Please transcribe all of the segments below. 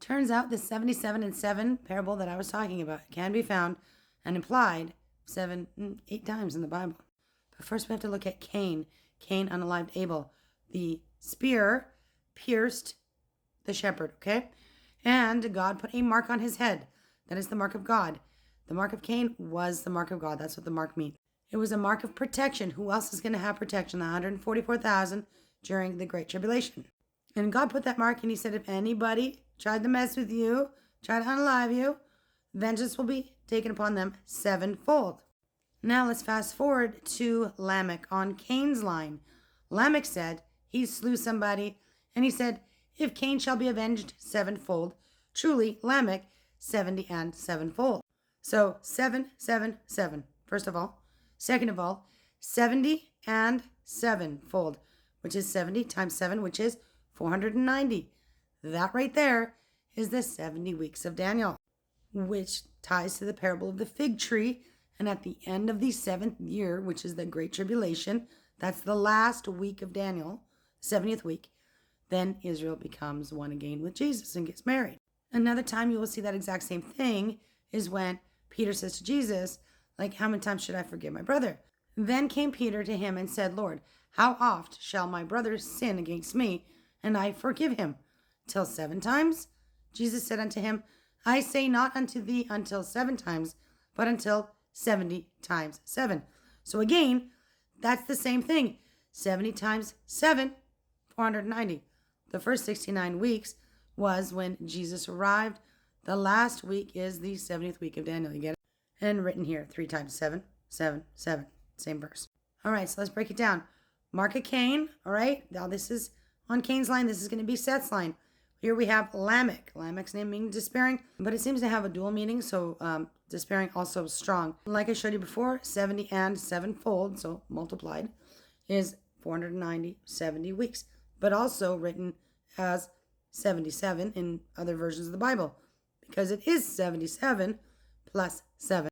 Turns out the 77 and 7 parable that I was talking about can be found and implied 8 times in the Bible. But first we have to look at Cain. Cain unalived Abel. The spear pierced the shepherd, okay? And God put a mark on his head. That is the mark of God. The mark of Cain was the mark of God. That's what the mark means. It was a mark of protection. Who else is going to have protection? The 144,000 during the Great Tribulation. And God put that mark and he said, if anybody tried to mess with you, try to unalive you, vengeance will be taken upon them sevenfold. Now let's fast forward to Lamech on Cain's line. Lamech said he slew somebody, and he said, if Cain shall be avenged sevenfold, truly Lamech 70 and sevenfold. So 7, 7, 7, first of all. Second of all, 70 and sevenfold, which is 70 times 7, which is 490. That right there is the 70 weeks of Daniel, which ties to the parable of the fig tree. And at the end of the 7th year, which is the Great Tribulation, that's the last week of Daniel, 70th week, then Israel becomes one again with Jesus and gets married. Another time you will see that exact same thing is when Peter says to Jesus, like, how many times should I forgive my brother? Then came Peter to him and said, Lord, how oft shall my brother sin against me, and I forgive him? Till 7 times? Jesus said unto him, I say not unto thee until 7 times, but until 70 times 7. So again, that's the same thing. 70 times 7, 490. The first 69 weeks was when Jesus arrived. The last week is the 70th week of Daniel. You get it? And written here, 3 times 7, 7, 7. Same verse. All right, so let's break it down. Mark of Cain, all right? Now this is on Cain's line. This is going to be Seth's line. Here we have Lamech. Lamech's name meaning despairing, but it seems to have a dual meaning, so despairing also strong. Like I showed you before, 70 and sevenfold, so multiplied, is 490, 70 weeks, but also written as 77 in other versions of the Bible, because it is 77 plus 7.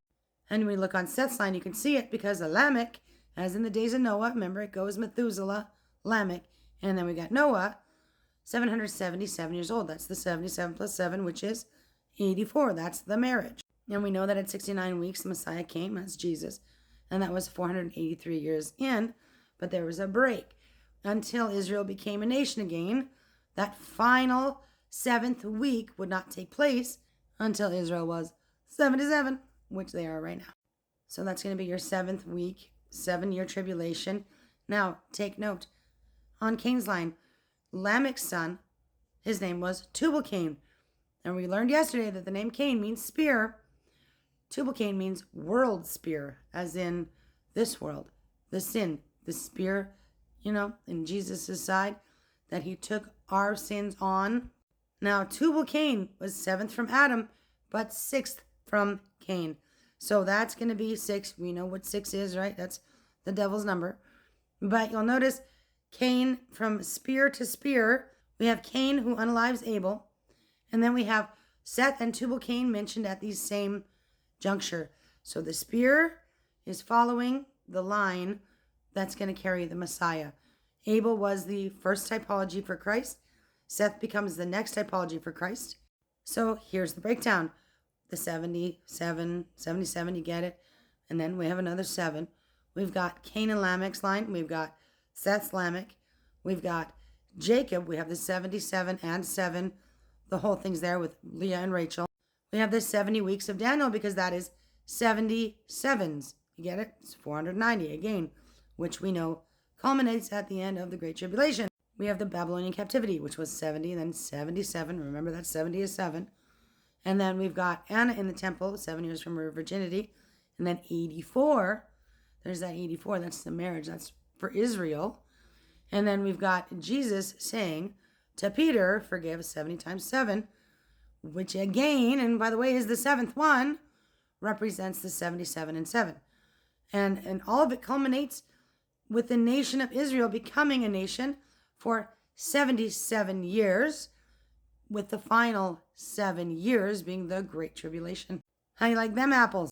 And when we look on Seth's line, you can see it because of Lamech, as in the days of Noah. Remember, it goes Methuselah, Lamech, and then we got Noah, 777 years old. That's the 77 plus 7, which is 84. That's the marriage. And we know that at 69 weeks, the Messiah came. That's Jesus. And that was 483 years in. But there was a break until Israel became a nation again. That final 7th week would not take place until Israel was 77, which they are right now. So that's going to be your 7th week, 7-year tribulation. Now, take note. On Cain's line, Lamech's son, his name was Tubal-Cain. And we learned yesterday that the name Cain means spear. Tubal-Cain means world spear, as in this world, the sin, the spear, in Jesus' side, that he took our sins on. Now, Tubal-Cain was 7th from Adam, but 6th from Cain. So that's going to be 6. We know what 6 is, right? That's the devil's number. But you'll notice Cain from spear to spear. We have Cain who unalives Abel. And then we have Seth and Tubal-Cain mentioned at the same juncture. So the spear is following the line that's going to carry the Messiah. Abel was the first typology for Christ. Seth becomes the next typology for Christ. So here's the breakdown. The 77, 77, you get it? And then we have another 7. We've got Cain and Lamech's line. We've got Seth's Lamech. We've got Jacob. We have the 77 and 7. The whole thing's there with Leah and Rachel. We have the 70 weeks of Daniel because that is 77s. You get it? It's 490 again, which we know culminates at the end of the Great Tribulation. We have the Babylonian captivity, which was 70 and then 77. Remember that 70 is 7. And then we've got Anna in the temple, 7 years from her virginity. And then 84. There's that 84. That's the marriage. That's for Israel. And then we've got Jesus saying to Peter, forgive 70 times 7, which again, and by the way, is the 7th one, represents the 77 and 7. And all of it culminates with the nation of Israel becoming a nation for 77 years, with the final 7 years being the Great Tribulation. How you like them apples?